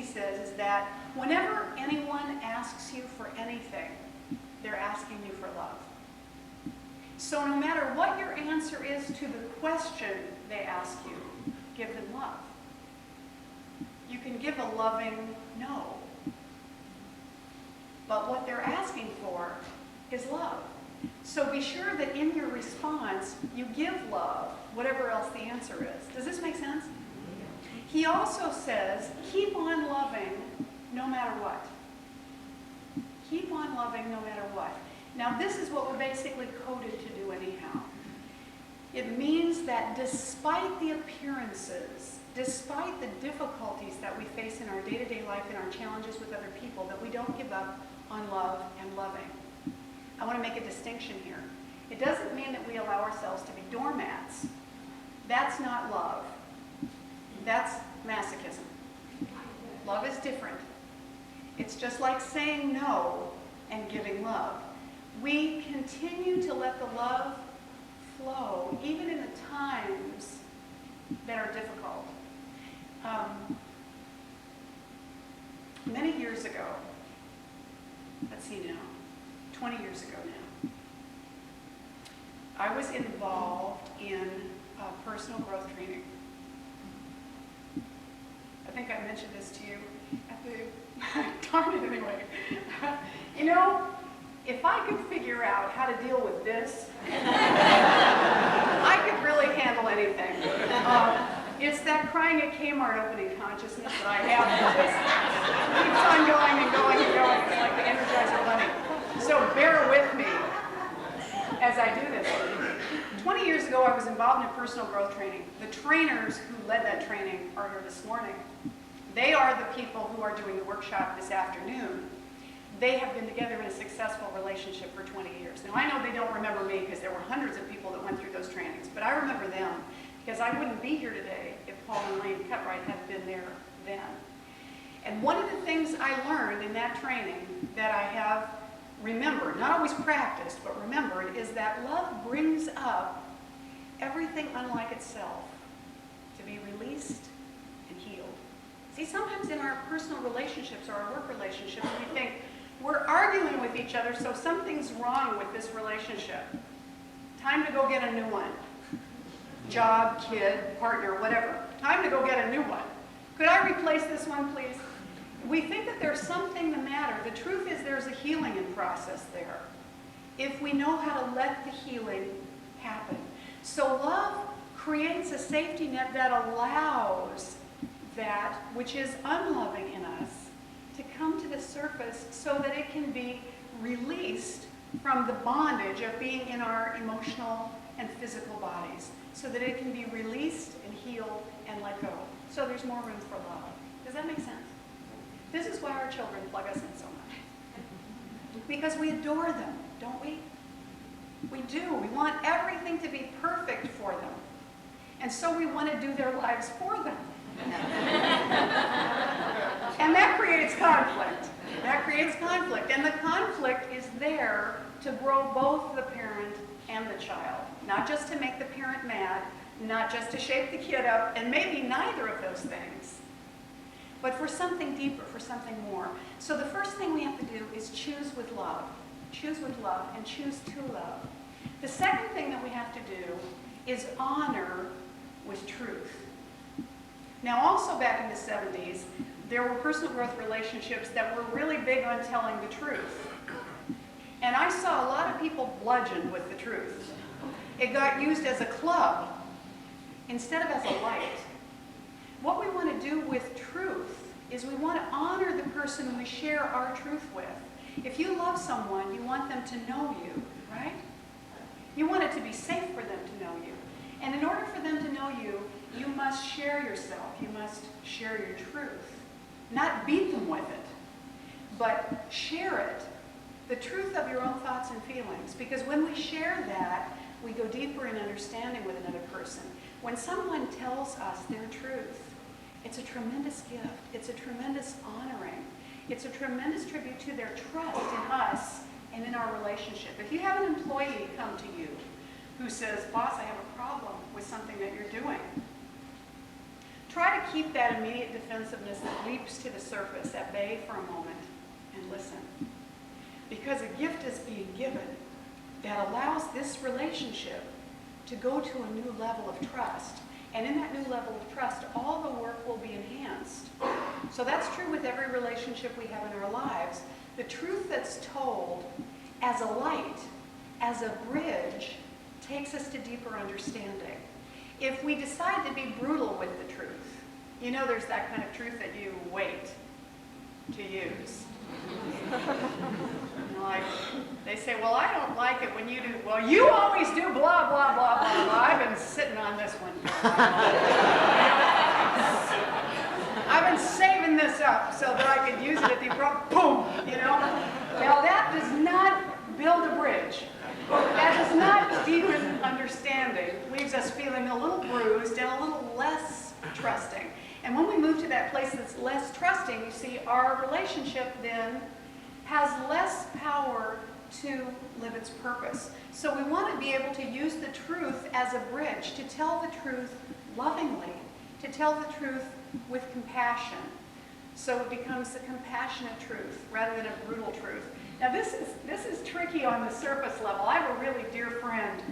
he says is that whenever anyone asks you for anything, they're asking you for love. So no matter what your answer is to the question they ask you, give them love. You can give a loving no. But what they're asking for is love. So be sure that in your response, you give love, whatever else the answer is. Does this make sense? He also says, keep on loving no matter what. Keep on loving no matter what. Now, this is what we're basically coded to do anyhow. It means that despite the appearances, despite the difficulties that we face in our day-to-day life and our challenges with other people, that we don't give up on love and loving. I want to make a distinction here. It doesn't mean that we allow ourselves to be doormats. That's not love. That's masochism. Love is different. It's just like saying no and giving love. We continue to let the love flow, even in the times that are difficult. Many years ago, let's see now, 20 years ago now, I was involved in personal growth training. I think I mentioned this to you at the, darn it anyway. You know, if I could figure out how to deal with this, I could really handle anything. It's that crying at Kmart opening consciousness that I have that just keeps on going and going and going. It's like the Energizer Bunny. So bear with me as I do this. 20 years ago, I was involved in personal growth training. The trainers who led that training are here this morning. They are the people who are doing the workshop this afternoon. They have been together in a successful relationship for 20 years. Now, I know they don't remember me because there were hundreds of people that went through those trainings, but I remember them because I wouldn't be here today if Paul and Elaine Cutright hadn't been there then. And one of the things I learned in that training that I have remembered, not always practiced, but remembered, is that love brings up everything unlike itself to be released and healed. See, sometimes in our personal relationships or our work relationships, we think we're arguing with each other, so something's wrong with this relationship. Time to go get a new one. Job, kid, partner, whatever. Time to go get a new one. Could I replace this one, please? We think that there's something the matter. The truth is there's a healing in process there, if we know how to let the healing happen. So love creates a safety net that allows that which is unloving in us to come to the surface so that it can be released from the bondage of being in our emotional and physical bodies, so that it can be released and healed and let go. So there's more room for love. Does that make sense? This is why our children plug us in so much. Because we adore them, don't we? We do. We want everything to be perfect for them. And so we want to do their lives for them. And that creates conflict. That creates conflict. And the conflict is there to grow both the parent and the child. Not just to make the parent mad, not just to shake the kid up, and maybe neither of those things, but for something deeper, for something more. So the first thing we have to do is choose with love. Choose with love and choose to love. The second thing that we have to do is honor with truth. Now, also back in the 70s, there were personal growth relationships that were really big on telling the truth. And I saw a lot of people bludgeoned with the truth. It got used as a club instead of as a light. What we want to do with truth is we want to honor the person we share our truth with. If you love someone, you want them to know you, right? You want it to be safe for them to know you. And in order for them to know you, you must share yourself. You must share your truth. Not beat them with it, but share it. The truth of your own thoughts and feelings. Because when we share that, we go deeper in understanding with another person. When someone tells us their truth, it's a tremendous gift. It's a tremendous honoring. It's a tremendous tribute to their trust in us and in our relationship. If you have an employee come to you who says, "Boss, I have a problem with something that you're doing," Try to keep that immediate defensiveness that leaps to the surface at bay for a moment and listen. Because a gift is being given that allows this relationship to go to a new level of trust. And in that new level of trust, all the work will be enhanced. So that's true with every relationship we have in our lives. The truth that's told as a light, as a bridge, takes us to deeper understanding. If we decide to be brutal with the truth, you know there's that kind of truth that you wait to use. Like, they say, well, I don't like it when you do, well, you always do blah, blah, blah, blah, blah. I've been sitting on this one. I've been saving this up so that I could use it at the appropriate, boom, you know? Now that does not build a bridge. That does not deepen understanding. Leaves us feeling a little bruised and a little less trusting. And when we move to that place that's less trusting, you see, our relationship then has less power to live its purpose. So we want to be able to use the truth as a bridge, to tell the truth lovingly, to tell the truth with compassion. So it becomes a compassionate truth rather than a brutal truth. Now this is tricky on the surface level. I have a really dear friend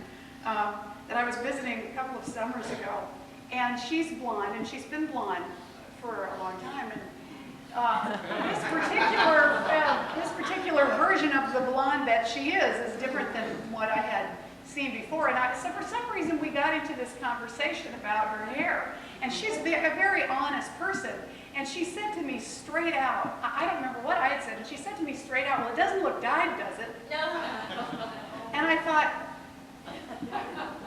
that I was visiting a couple of summers ago, and she's blonde, and she's been blonde for a long time. And this particular version of the blonde that she is different than what I had seen before. And so for some reason we got into this conversation about her hair. And she's a very honest person. And she said to me straight out, I don't remember what I had said, and she said to me straight out, well, it doesn't look dyed, does it? No. And I thought,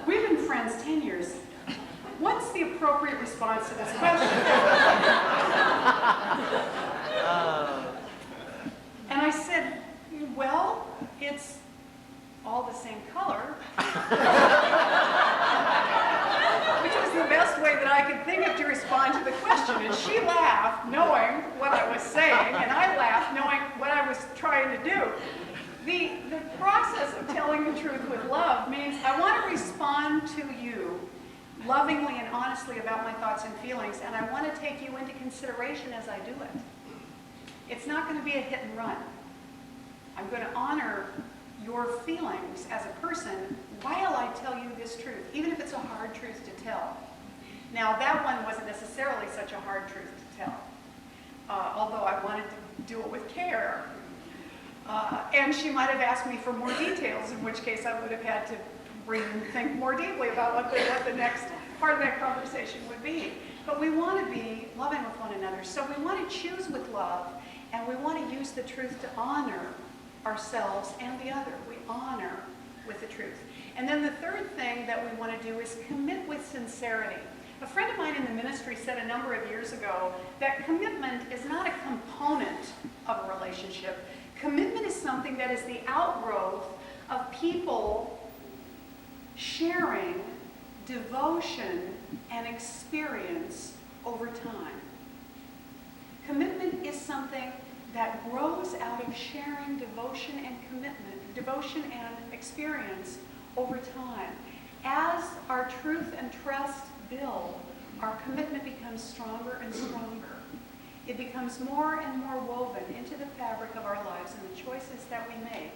we've been friends 10 years. What's the appropriate response to this question? And I said, well, it's all the same color. Which was the best way that I could think of to respond to the question. And she laughed, knowing what I was saying, and I laughed, knowing what I was trying to do. The process of telling the truth with love means I want to respond to you lovingly and honestly about my thoughts and feelings, and I want to take you into consideration as I do it. It's not going to be a hit and run. I'm going to honor your feelings as a person while I tell you this truth, even if it's a hard truth to tell. Now, that one wasn't necessarily such a hard truth to tell, although I wanted to do it with care. And she might have asked me for more details, in which case I would have had to think more deeply about what the next part of that conversation would be. But we want to be loving with one another, so we want to choose with love, and we want to use the truth to honor ourselves and the other. We honor with the truth. And then the third thing that we want to do is commit with sincerity. A friend of mine in the ministry said a number of years ago that commitment is not a component of a relationship. Commitment is something that is the outgrowth of people sharing devotion and experience over time. Commitment is something that grows out of sharing devotion and commitment, devotion and experience over time. As our truth and trust build, our commitment becomes stronger and stronger. It becomes more and more woven into the fabric of our lives and the choices that we make.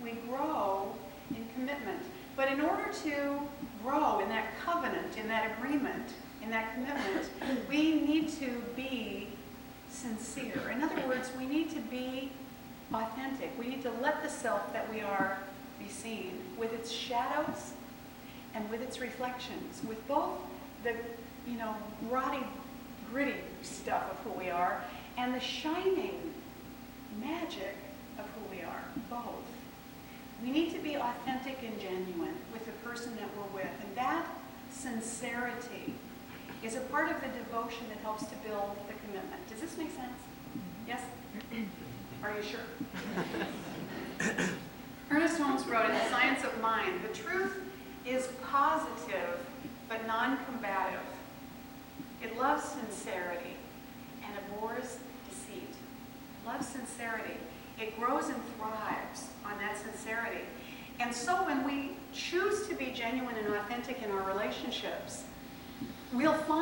We grow in commitment. But in order to grow in that covenant, in that agreement, in that commitment, we need to be sincere. In other words, we need to be authentic. We need to let the self that we are be seen with its shadows and with its reflections, with both the, rotty, gritty stuff of who we are and the shining magic of who we are, both. We need to be authentic and genuine with the person that we're with, and that sincerity is a part of the devotion that helps to build the commitment. Does this make sense? Yes? Are you sure? Ernest Holmes wrote in The Science of Mind, the truth is positive but non-combative. It loves sincerity and abhors deceit. Loves sincerity. It grows and thrives on that sincerity. And so when we choose to be genuine and authentic in our relationships, we'll find